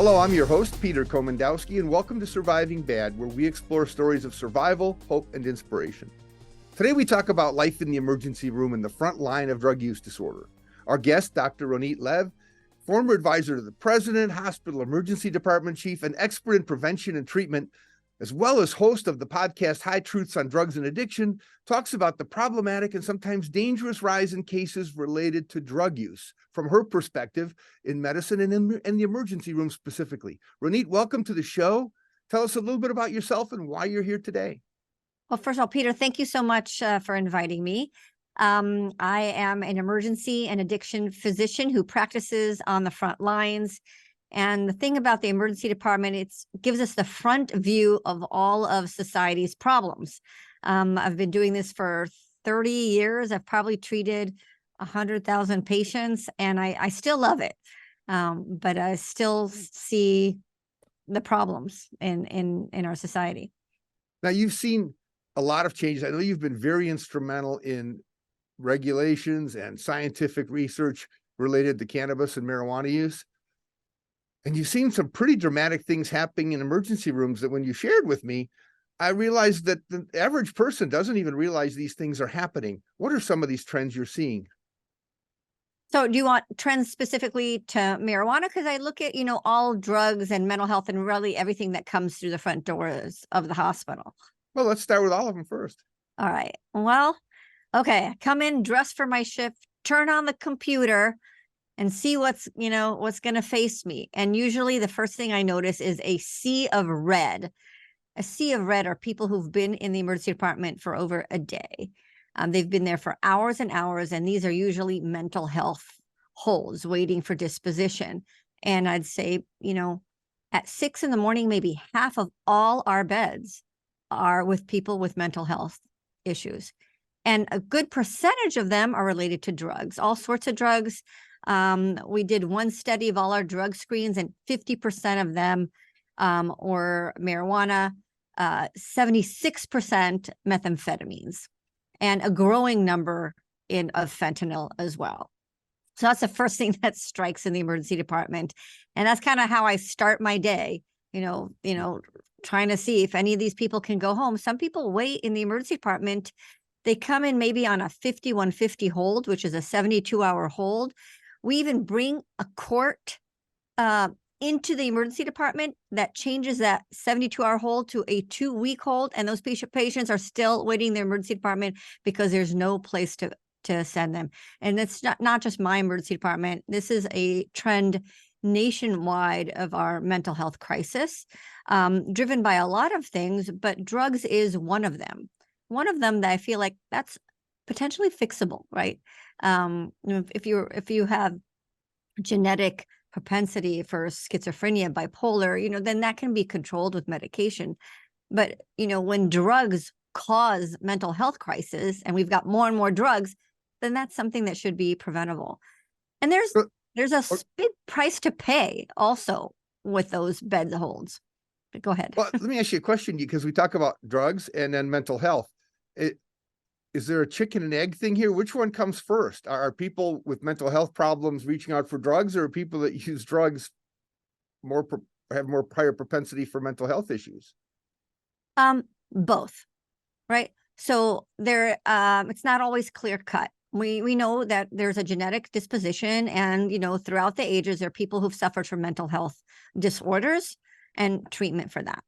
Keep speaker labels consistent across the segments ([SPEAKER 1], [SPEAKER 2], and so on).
[SPEAKER 1] Hello, I'm your host, Peter Komendowski, and welcome to Surviving Bad, where we explore stories of survival, hope, and inspiration. Today, we talk about life in the emergency room in the front line of drug use disorder. Our guest, Dr. Roneet Lev, former advisor to the president, hospital emergency department chief, and expert in prevention and treatment, as well as host of the podcast High Truths on Drugs and Addiction, talks about the problematic and sometimes dangerous rise in cases related to drug use from her perspective in medicine and in the emergency room specifically. Roneet, welcome to the show. Tell us a little bit about yourself and why you're here today.
[SPEAKER 2] Well, first of all, Peter, thank you so much for inviting me. I am an emergency and addiction physician who practices on the front lines. And the thing about the emergency department, it gives us the front view of all of society's problems. I've been doing this for 30 years. I've probably treated 100,000 patients, and I still love it. But I still see the problems in our society.
[SPEAKER 1] Now, you've seen a lot of changes. I know you've been very instrumental in regulations and scientific research related to cannabis and marijuana use. And you've seen some pretty dramatic things happening in emergency rooms that when you shared with me, I realized that the average person doesn't even realize these things are happening. What are some of these trends you're seeing?
[SPEAKER 2] So do you want trends specifically to marijuana? Because I look at, all drugs and mental health and really everything that comes through the front doors of the hospital.
[SPEAKER 1] Well, let's start with all of them first.
[SPEAKER 2] All right. Well, okay. I come in, dress for my shift, turn on the computer and see what's going to face me. And usually the first thing I notice is a sea of red. A sea of red are people who've been in the emergency department for over a day. They've been there for hours and hours, and these are usually mental health holds waiting for disposition. And I'd say, at 6 a.m, maybe half of all our beds are with people with mental health issues. And a good percentage of them are related to drugs, all sorts of drugs. We did one study of all our drug screens, and 50% of them were marijuana, 76% methamphetamines, and a growing number of fentanyl as well. So that's the first thing that strikes in the emergency department. And that's kind of how I start my day, trying to see if any of these people can go home. Some people wait in the emergency department. They come in maybe on a 5150 hold, which is a 72-hour hold. We even bring a court into the emergency department that changes that 72-hour hold to a 2-week hold. And those patients are still waiting in the emergency department because there's no place to send them. And it's not just my emergency department. This is a trend nationwide of our mental health crisis, driven by a lot of things, but drugs is one of them. One of them that I feel like that's potentially fixable, right? If you have genetic propensity for schizophrenia, bipolar, then that can be controlled with medication. But, when drugs cause mental health crisis and we've got more and more drugs, then that's something that should be preventable. And there's a big price to pay also with those bed holds. But go ahead.
[SPEAKER 1] Well, let me ask you a question, because we talk about drugs and then mental health. Is there a chicken and egg thing here? Which one comes first? Are people with mental health problems reaching out for drugs, or are people that use drugs have more higher propensity for mental health issues?
[SPEAKER 2] Both, right? So it's not always clear cut. We know that there's a genetic disposition, and throughout the ages, there are people who've suffered from mental health disorders and treatment for that.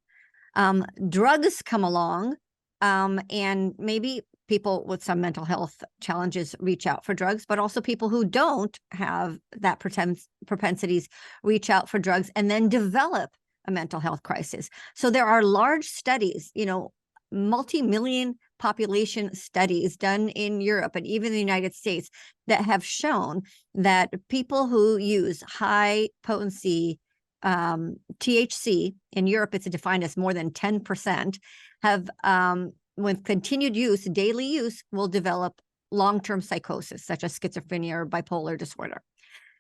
[SPEAKER 2] Drugs come along, and maybe people with some mental health challenges reach out for drugs, but also people who don't have that propensities reach out for drugs and then develop a mental health crisis. So there are large studies, multi-million population studies done in Europe and even the United States that have shown that people who use high potency THC, in Europe it's defined as more than 10%, have with continued use, daily use, will develop long-term psychosis, such as schizophrenia or bipolar disorder.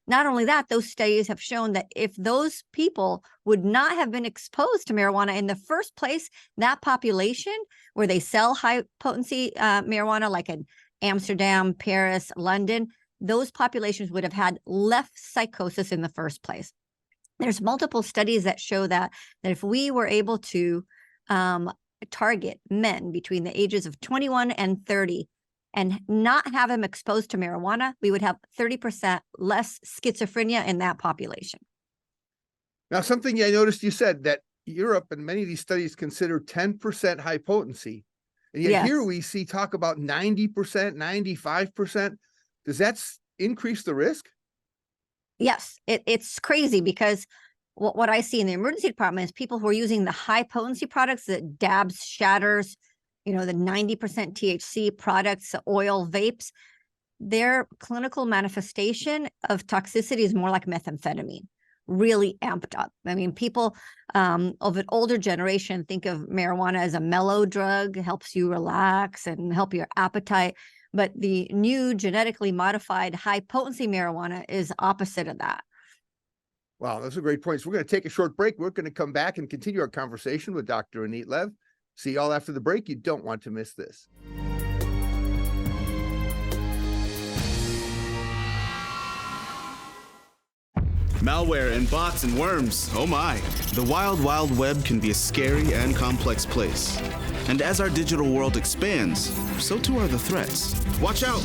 [SPEAKER 2] Not only that, those studies have shown that if those people would not have been exposed to marijuana in the first place, that population where they sell high potency marijuana, like in Amsterdam, Paris, London, those populations would have had less psychosis in the first place. There's multiple studies that show that if we were able to target men between the ages of 21 and 30 and not have them exposed to marijuana, we would have 30% less schizophrenia in that population.
[SPEAKER 1] Now, something I noticed you said that Europe and many of these studies consider 10% high potency. And yet here we see talk about 90%, 95%. Does that increase the risk?
[SPEAKER 2] Yes, it's crazy because what I see in the emergency department is people who are using the high potency products, that dabs, shatters, the 90% THC products, the oil vapes. Their clinical manifestation of toxicity is more like methamphetamine, really amped up. I mean, people of an older generation think of marijuana as a mellow drug, helps you relax and help your appetite. But the new genetically modified high potency marijuana is opposite of that.
[SPEAKER 1] Wow, those are great points. We're going to take a short break. We're going to come back and continue our conversation with Dr. Roneet Lev. See y'all after the break. You don't want to miss this.
[SPEAKER 3] Malware and bots and worms, oh my. The wild, wild web can be a scary and complex place. And as our digital world expands, so too are the threats. Watch out,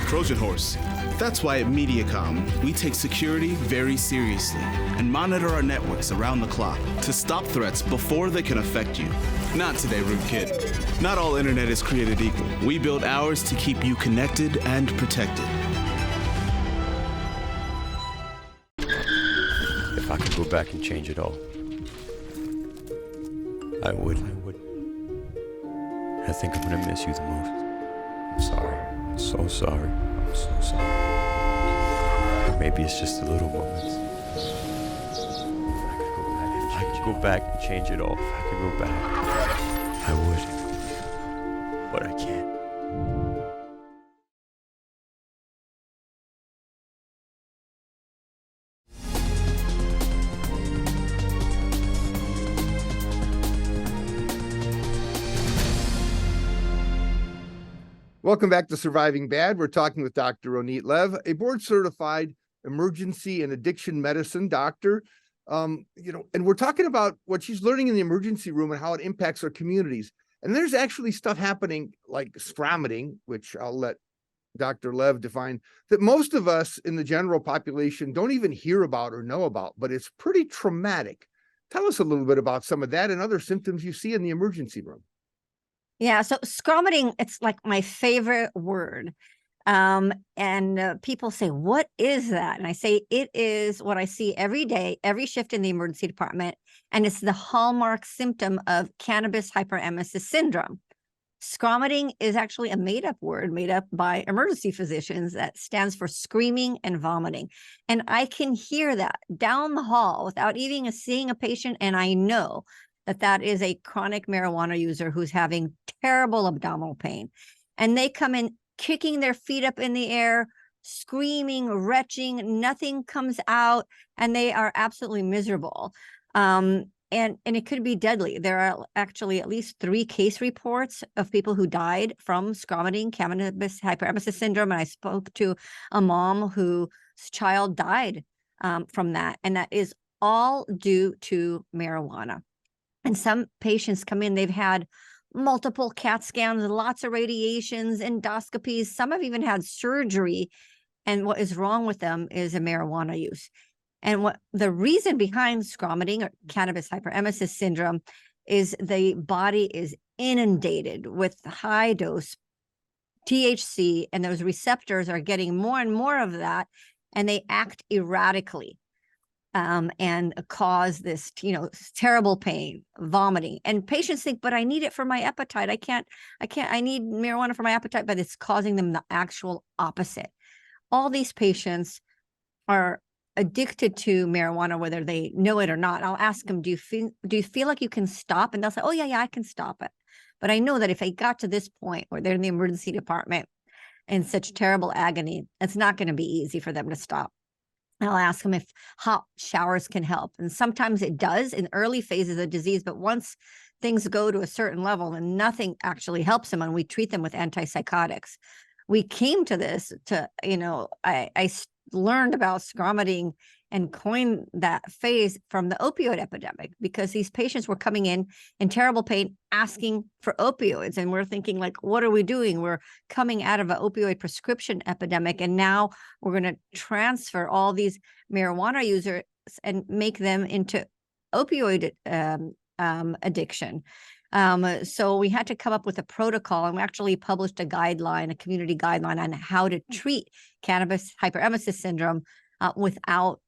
[SPEAKER 3] Trojan horse. That's why at Mediacom, we take security very seriously and monitor our networks around the clock to stop threats before they can affect you. Not today, rude kid. Not all internet is created equal. We build ours to keep you connected and protected.
[SPEAKER 4] If I could go back and change it all, I would. I think I'm gonna miss you the most. I'm sorry. I'm so sorry. I'm so sorry. Or maybe it's just the little moments. If I could go back and change it all, if I could go back, I would. But I can't.
[SPEAKER 1] Welcome back to Surviving Bad. We're talking with Dr. Roneet Lev, a board-certified emergency and addiction medicine doctor. And we're talking about what she's learning in the emergency room and how it impacts our communities. And there's actually stuff happening like scromiting, which I'll let Dr. Lev define, that most of us in the general population don't even hear about or know about, but it's pretty traumatic. Tell us a little bit about some of that and other symptoms you see in the emergency room.
[SPEAKER 2] Yeah, so scromiting, it's like my favorite word. People say, what is that? And I say, it is what I see every day, every shift in the emergency department. And it's the hallmark symptom of cannabis hyperemesis syndrome. Scromiting is actually a made-up word made up by emergency physicians that stands for screaming and vomiting. And I can hear that down the hall without even seeing a patient. And I know that is a chronic marijuana user who's having terrible abdominal pain. And they come in kicking their feet up in the air, screaming, retching, nothing comes out, and they are absolutely miserable. And it could be deadly. There are actually at least 3 case reports of people who died from scromiting, cannabis hyperemesis syndrome. And I spoke to a mom whose child died from that. And that is all due to marijuana. And some patients come in, they've had multiple CAT scans, lots of radiations, endoscopies. Some have even had surgery. And what is wrong with them is a marijuana use. And what the reason behind scromiting or cannabis hyperemesis syndrome is the body is inundated with high dose THC, and those receptors are getting more and more of that, and they act erratically. And cause this, terrible pain, vomiting. And patients think, but I need it for my appetite. I need marijuana for my appetite, but it's causing them the actual opposite. All these patients are addicted to marijuana, whether they know it or not. I'll ask them, do you feel like you can stop? And they'll say, oh yeah, I can stop it. But I know that if I got to this point where they're in the emergency department in such terrible agony, it's not going to be easy for them to stop. I'll ask them if hot showers can help. And sometimes it does in early phases of disease, but once things go to a certain level and nothing actually helps them, and we treat them with antipsychotics. We came to this to, I learned about scromiting and coined that phrase from the opioid epidemic, because these patients were coming in terrible pain, asking for opioids. And we're thinking, like, what are we doing? We're coming out of an opioid prescription epidemic, and now we're going to transfer all these marijuana users and make them into opioid addiction. So we had to come up with a protocol, and we actually published a guideline, a community guideline on how to treat cannabis hyperemesis syndrome without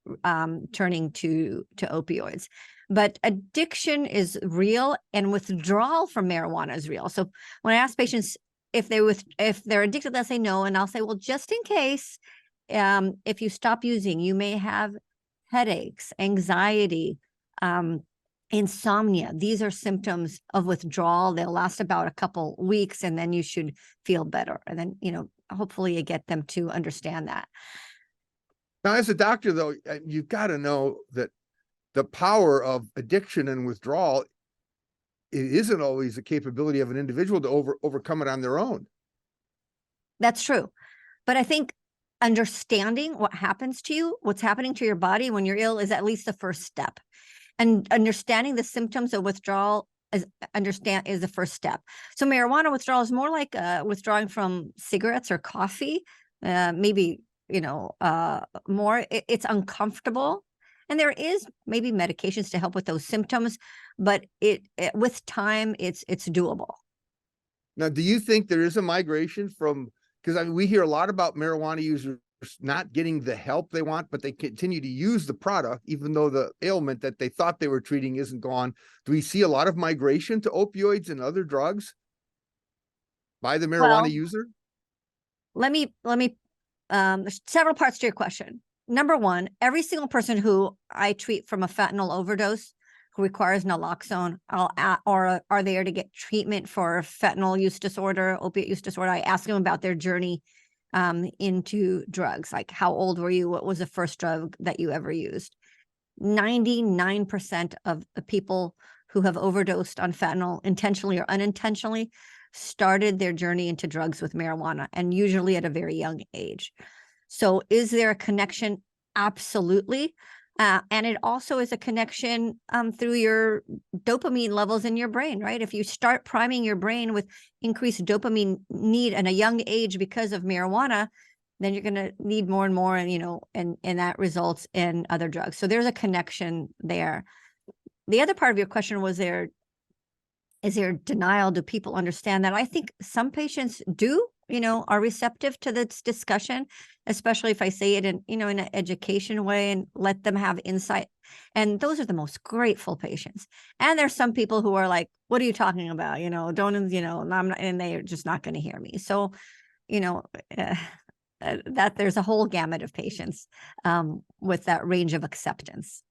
[SPEAKER 2] turning to opioids. But addiction is real, and withdrawal from marijuana is real. So when I ask patients if they're addicted, they'll say no, and I'll say, well, just in case, if you stop using, you may have headaches, anxiety, insomnia. These are symptoms of withdrawal. They'll last about a couple weeks, and then you should feel better. And then, hopefully you get them to understand that.
[SPEAKER 1] Now, as a doctor, though, you've got to know that the power of addiction and withdrawal, it isn't always the capability of an individual to overcome it on their own.
[SPEAKER 2] That's true. But I think understanding what happens to you, what's happening to your body when you're ill, is at least the first step. And understanding the symptoms of withdrawal is the first step. So marijuana withdrawal is more like withdrawing from cigarettes or coffee, maybe, more. It's uncomfortable. And there is maybe medications to help with those symptoms, but with time, it's doable.
[SPEAKER 1] Now, do you think there is a migration from, because we hear a lot about marijuana users not getting the help they want, but they continue to use the product, even though the ailment that they thought they were treating isn't gone. Do we see a lot of migration to opioids and other drugs by the marijuana user?
[SPEAKER 2] Let me, there's several parts to your question. Number one, every single person who I treat from a fentanyl overdose who requires naloxone or are there to get treatment for fentanyl use disorder, opiate use disorder, I ask them about their journey into drugs. Like, how old were you? What was the first drug that you ever used? 99% of the people who have overdosed on fentanyl, intentionally or unintentionally, started their journey into drugs with marijuana, and usually at a very young age. So is there a connection? Absolutely. And it also is a connection through your dopamine levels in your brain, right? If you start priming your brain with increased dopamine need at a young age because of marijuana, then you're going to need more and more, and that results in other drugs. So there's a connection there. The other part of your question was, is there denial? Do people understand that? I think some patients do, are receptive to this discussion, especially if I say it in an education way and let them have insight. And those are the most grateful patients. And there's some people who are like, what are you talking about? Don't, I'm not, and they're just not going to hear me. So, that there's a whole gamut of patients with that range of acceptance.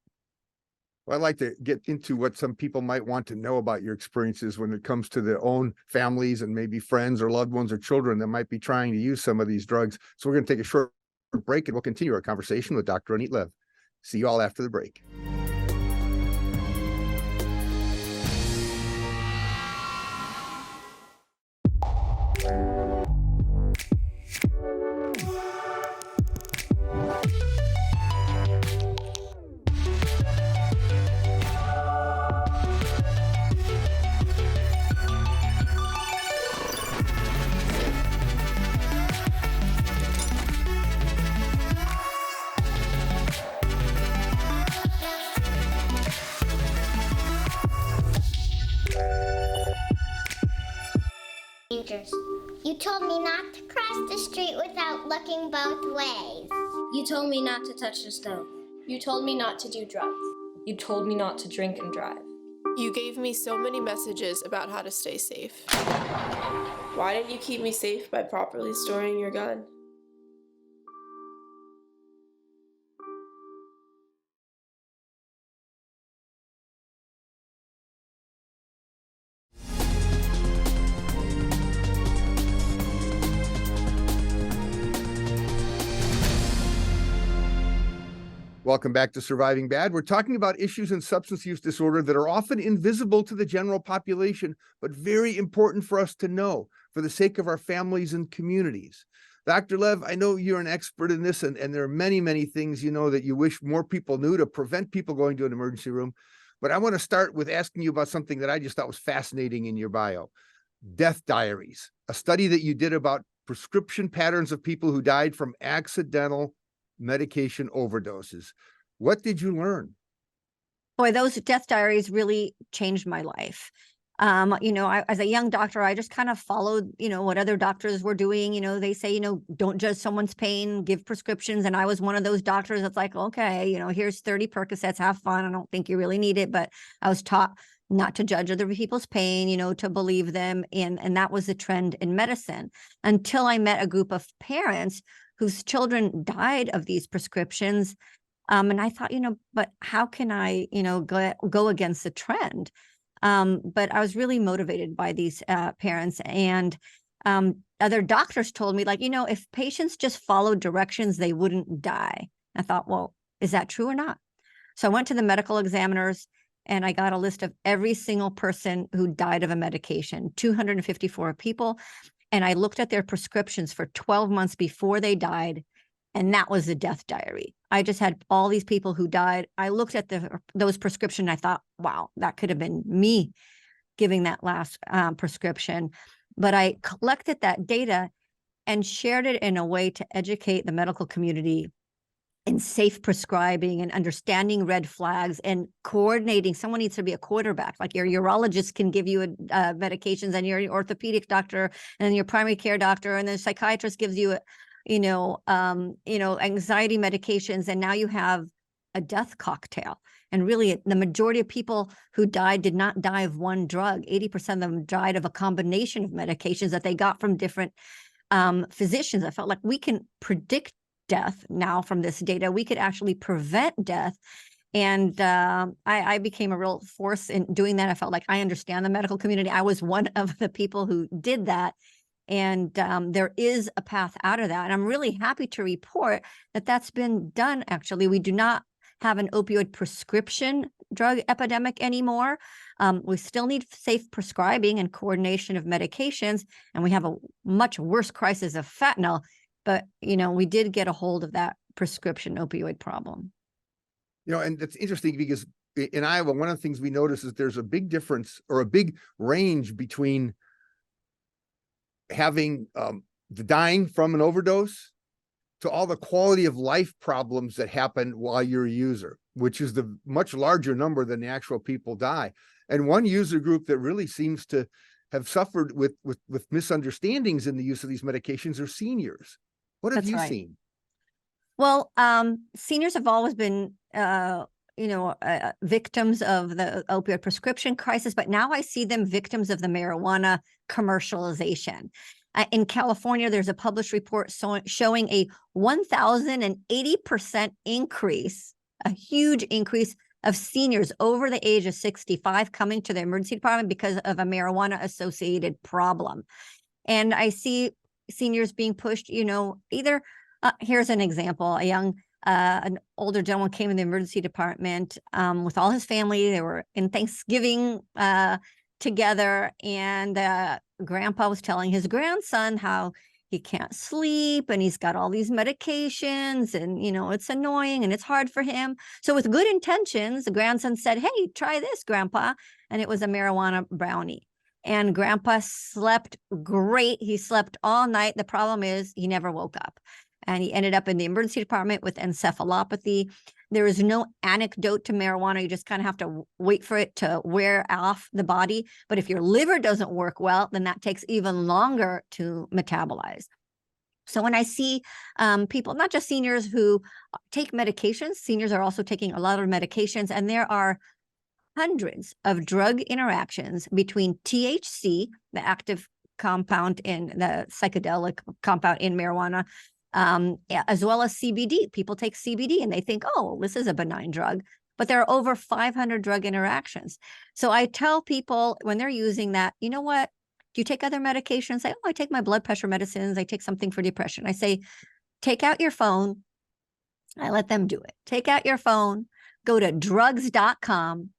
[SPEAKER 1] Well, I'd like to get into what some people might want to know about your experiences when it comes to their own families and maybe friends or loved ones or children that might be trying to use some of these drugs. So we're going to take a short break, and we'll continue our conversation with Dr. Roneet Lev. See you all after the break.
[SPEAKER 5] You told me not to cross the street without looking both ways.
[SPEAKER 6] You told me not to touch the stove.
[SPEAKER 7] You told me not to do drugs.
[SPEAKER 8] You told me not to drink and drive.
[SPEAKER 7] You gave me so many messages about how to stay safe. Why didn't you keep me safe by properly storing your gun?
[SPEAKER 1] Welcome back to Surviving Bad. We're talking about issues in substance use disorder that are often invisible to the general population, but very important for us to know for the sake of our families and communities. Dr. Lev, I know you're an expert in this, and there are many, many things, that you wish more people knew to prevent people going to an emergency room. But I want to start with asking you about something that I just thought was fascinating in your bio. Death diaries, a study that you did about prescription patterns of people who died from accidental medication overdoses. What did you learn?
[SPEAKER 2] Boy, those death diaries really changed my life. As a young doctor, I just kind of followed, what other doctors were doing. They say, don't judge someone's pain, give prescriptions. And I was one of those doctors that's like, okay, here's 30 Percocets, have fun. I don't think you really need it. But I was taught not to judge other people's pain, to believe them. And that was the trend in medicine until I met a group of parents whose children died of these prescriptions. And I thought, but how can I, go against the trend? But I was really motivated by these parents, and other doctors told me, like, if patients just followed directions, they wouldn't die. I thought, well, is that true or not? So I went to the medical examiners and I got a list of every single person who died of a medication, 254 people. And I looked at their prescriptions for 12 months before they died. And that was the death diary. I just had all these people who died. I looked at those prescriptions. I thought, wow, that could have been me giving that last prescription. But I collected that data and shared it in a way to educate the medical community in safe prescribing and understanding red flags and coordinating. Someone needs to be a quarterback. Like your urologist can give you medications, and your orthopedic doctor, and your primary care doctor, and the psychiatrist gives you anxiety medications, and now you have a death cocktail. And really, the majority of people who died did not die of one drug. 80% of them died of a combination of medications that they got from different physicians. I felt like we can predict death now from this data. We could actually prevent death. And I became a real force in doing that. I felt like I understand the medical community. I was one of the people who did that. And there is a path out of that. And I'm really happy to report that that's been done. Actually, we do not have an opioid prescription drug epidemic anymore. We still need safe prescribing and coordination of medications. And we have a much worse crisis of fentanyl. But, we did get a hold of that prescription opioid problem.
[SPEAKER 1] And that's interesting because in Iowa, one of the things we notice is there's a big difference or a big range between having the dying from an overdose to all the quality of life problems that happen while you're a user, which is the much larger number than the actual people die. And one user group that really seems to have suffered with misunderstandings in the use of these medications are seniors. What have you seen?
[SPEAKER 2] Well, seniors have always been victims of the opioid prescription crisis, but now I see them victims of the marijuana commercialization. In California, there's a published report showing a 1,080% increase, a huge increase of seniors over the age of 65 coming to the emergency department because of a marijuana-associated problem. And I see seniors being pushed, either, here's an example, an older gentleman came in the emergency department with all his family. They were in Thanksgiving together, and grandpa was telling his grandson how he can't sleep and he's got all these medications, and it's annoying and it's hard for him. So with good intentions, the grandson said, "Hey, try this, grandpa," and it was a marijuana brownie. And grandpa slept great. He slept all night. The problem is he never woke up. And he ended up in the emergency department with encephalopathy. There is no antidote to marijuana. You just kind of have to wait for it to wear off the body. But if your liver doesn't work well, then that takes even longer to metabolize. So when I see people, not just seniors who take medications, seniors are also taking a lot of medications, and there are hundreds of drug interactions between THC, the active compound in the psychedelic compound in marijuana, as well as CBD. People take CBD and they think, oh, this is a benign drug, but there are over 500 drug interactions. So I tell people when they're using that, you know what? Do you take other medications? Say, oh, I take my blood pressure medicines. I take something for depression. I say, take out your phone. I let them do it. Take out your phone, go to drugs.com,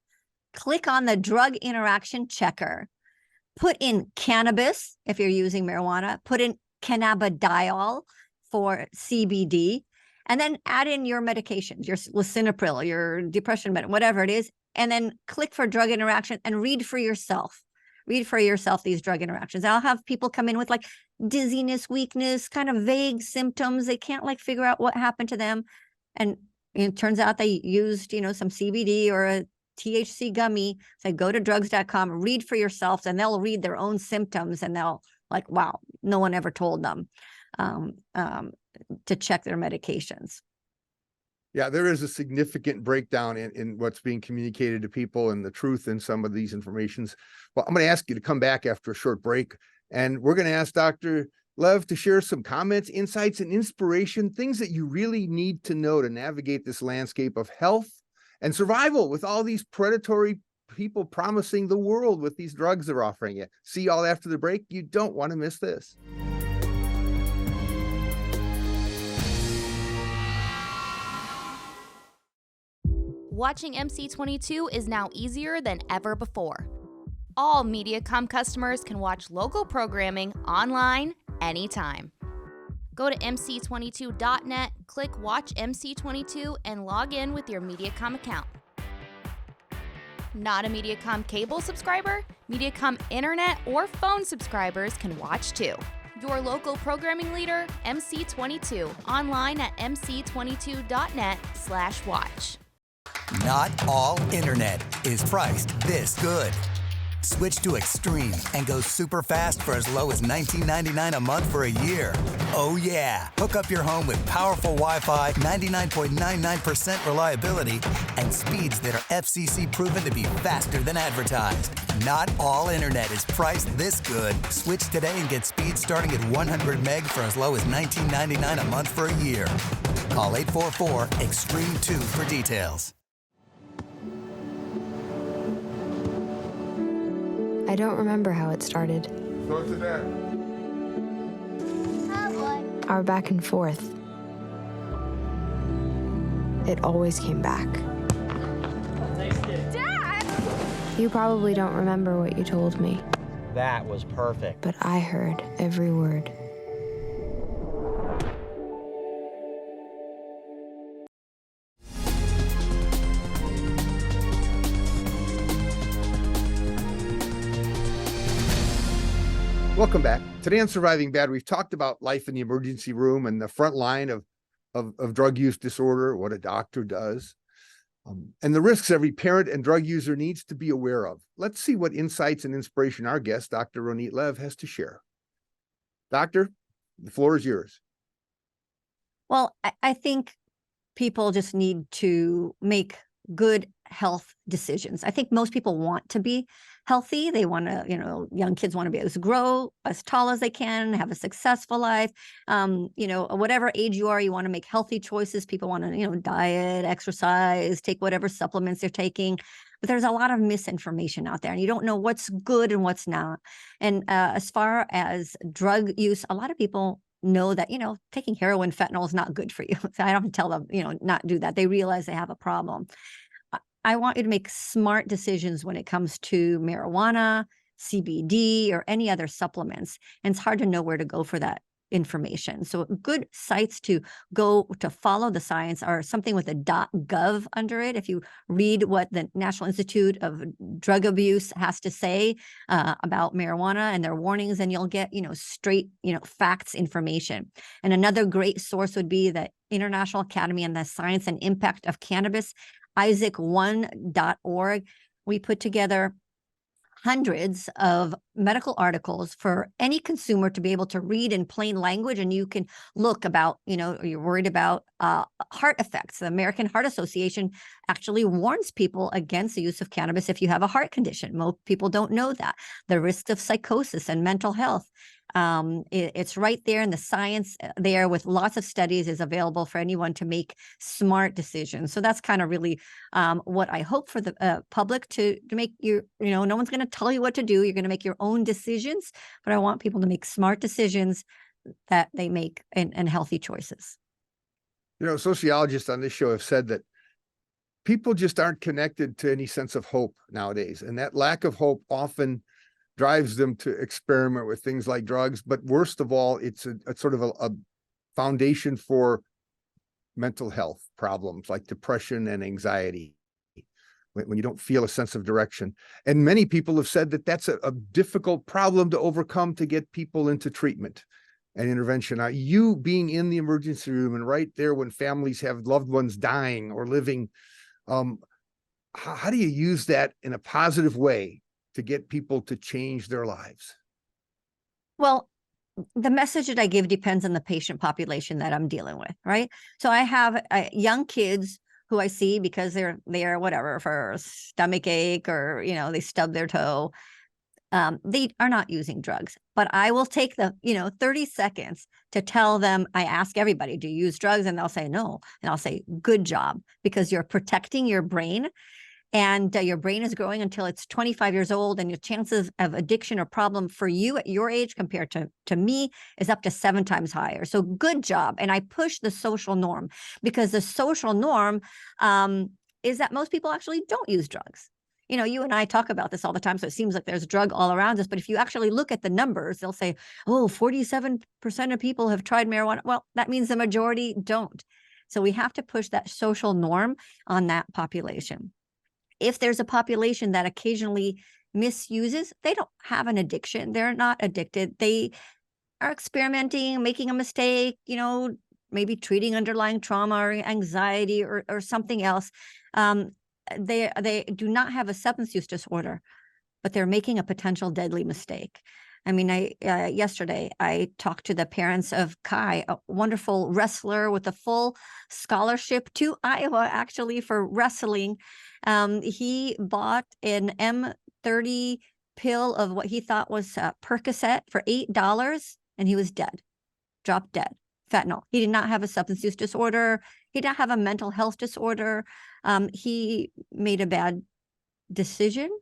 [SPEAKER 2] click on the drug interaction checker, put in cannabis if you're using marijuana, put in cannabidiol, for CBD, and then add in your medications, your lisinopril, your depression med, whatever it is, and then click for drug interaction and read for yourself. Read for yourself these drug interactions. I'll have people come in with like dizziness, weakness, kind of vague symptoms. They can't like figure out what happened to them. And it turns out they used, some CBD or a THC gummy. So go to drugs.com, read for yourselves, and they'll read their own symptoms and they'll like, wow, no one ever told them to check their medications.
[SPEAKER 1] Yeah, there is a significant breakdown in what's being communicated to people and the truth in some of these informations. Well, I'm going to ask you to come back after a short break, and we're going to ask Dr. Lev to share some comments, insights, and inspiration, things that you really need to know to navigate this landscape of health and survival with all these predatory people promising the world with these drugs they're offering you. See you all after the break. You don't want to miss this.
[SPEAKER 9] Watching MC22 is now easier than ever before. All Mediacom customers can watch local programming online anytime. Go to mc22.net, click Watch MC22, and log in with your Mediacom account. Not a Mediacom cable subscriber? Mediacom internet or phone subscribers can watch too. Your local programming leader, MC22, online at mc22.net/watch.
[SPEAKER 10] Not all internet is priced this good. Switch to Extreme and go super fast for as low as $19.99 a month for a year. Oh yeah! Hook up your home with powerful Wi-Fi, 99.99% reliability, and speeds that are FCC proven to be faster than advertised. Not all internet is priced this good. Switch today and get speeds starting at 100 meg for as low as $19.99 a month for a year. Call 844-EXTREME2 for details.
[SPEAKER 11] I don't remember how it started.
[SPEAKER 1] Go to that.
[SPEAKER 5] Oh boy.
[SPEAKER 11] Our back and forth. It always came back.
[SPEAKER 5] Dad!
[SPEAKER 11] You probably don't remember what you told me,
[SPEAKER 12] That was perfect.
[SPEAKER 11] but I heard every word.
[SPEAKER 1] Welcome back. Today on Surviving Bad, we've talked about life in the emergency room and the front line of drug use disorder, what a doctor does, and the risks every parent and drug user needs to be aware of. Let's see what insights and inspiration our guest, Dr. Roneet Lev, has to share. Doctor, the floor is yours.
[SPEAKER 2] Well, I think people just need to make good health decisions. I think most people want to be healthy. They want to, young kids want to be able to grow as tall as they can, have a successful life. Whatever age you are, you want to make healthy choices. People want to, diet, exercise, take whatever supplements they're taking. But there's a lot of misinformation out there, and you don't know what's good and what's not. And as far as drug use, a lot of people know that, taking heroin, fentanyl is not good for you. So I don't tell them, not do that. They realize they have a problem. I want you to make smart decisions when it comes to marijuana, CBD, or any other supplements. And it's hard to know where to go for that information. So good sites to go to follow the science are something with a .gov under it. If you read what the National Institute of Drug Abuse has to say about marijuana and their warnings, and you'll get, straight, facts information. And another great source would be the International Academy on the Science and Impact of Cannabis, isaac1.org. We put together hundreds of medical articles for any consumer to be able to read in plain language. And you can look about, you're worried about heart effects. The American Heart Association actually warns people against the use of cannabis if you have a heart condition. Most people don't know that. The risk of psychosis and mental health. It's right there, in the science there with lots of studies is available for anyone to make smart decisions. So that's kind of really what I hope for the public to make no one's going to tell you what to do. You're going to make your own decisions, but I want people to make smart decisions that they make and healthy choices.
[SPEAKER 1] Sociologists on this show have said that people just aren't connected to any sense of hope nowadays. And that lack of hope often drives them to experiment with things like drugs. But worst of all, it's a sort of a foundation for mental health problems like depression and anxiety, when you don't feel a sense of direction. And many people have said that that's a difficult problem to overcome to get people into treatment and intervention. Now, you being in the emergency room and right there when families have loved ones dying or living, how do you use that in a positive way to get people to change their lives?
[SPEAKER 2] Well, the message that I give depends on the patient population that I'm dealing with, right? So I have young kids who I see because they're whatever, for stomach ache or, they stub their toe. They are not using drugs, but I will take the, 30 seconds to tell them. I ask everybody, do you use drugs? And they'll say no. And I'll say, good job, because you're protecting your brain. And your brain is growing until it's 25 years old, and your chances of addiction or problem for you at your age compared to me is up to 7 times higher. So good job. And I push the social norm, because the social norm is that most people actually don't use drugs. You and I talk about this all the time, so it seems like there's drug all around us. But if you actually look at the numbers, they'll say, 47% of people have tried marijuana. Well, that means the majority don't. So we have to push that social norm on that population. If there's a population that occasionally misuses, they don't have an addiction. They're not addicted. They are experimenting, making a mistake, maybe treating underlying trauma or anxiety or something else. They do not have a substance use disorder, but they're making a potential deadly mistake. I mean, yesterday I talked to the parents of Kai, a wonderful wrestler with a full scholarship to Iowa, actually, for wrestling. He bought an M30 pill of what he thought was Percocet for $8, and he was dead, dropped dead. Fentanyl. He did not have a substance use disorder. He did not have a mental health disorder. He made a bad decision,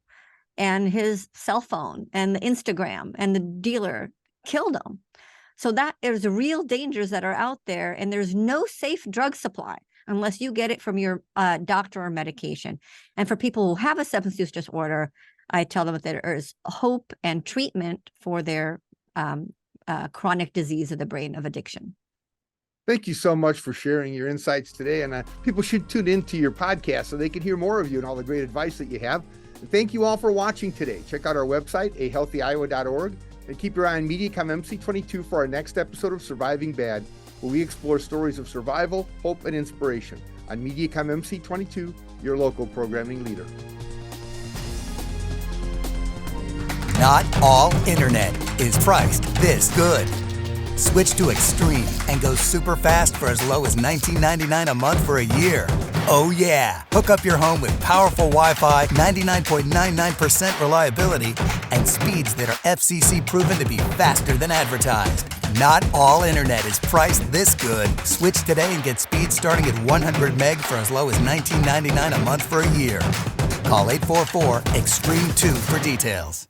[SPEAKER 2] and his cell phone and the Instagram and the dealer killed him. So that there's real dangers that are out there, and there's no safe drug supply unless you get it from your doctor or medication. And for people who have a substance use disorder, I tell them that there is hope and treatment for their chronic disease of the brain of addiction.
[SPEAKER 1] Thank you so much for sharing your insights today. And people should tune into your podcast so they can hear more of you and all the great advice that you have. And thank you all for watching today. Check out our website, ahealthyiowa.org, and keep your eye on MediaCom MC22 for our next episode of Surviving Bad, where we explore stories of survival, hope, and inspiration on MediaCom MC22, your local programming leader.
[SPEAKER 10] Not all internet is priced this good. Switch to Extreme and go super fast for as low as $19.99 a month for a year. Oh yeah! Hook up your home with powerful Wi-Fi, 99.99% reliability, and speeds that are FCC proven to be faster than advertised. Not all internet is priced this good. Switch today and get speeds starting at 100 meg for as low as $19.99 a month for a year. Call 844-EXTREME2 for details.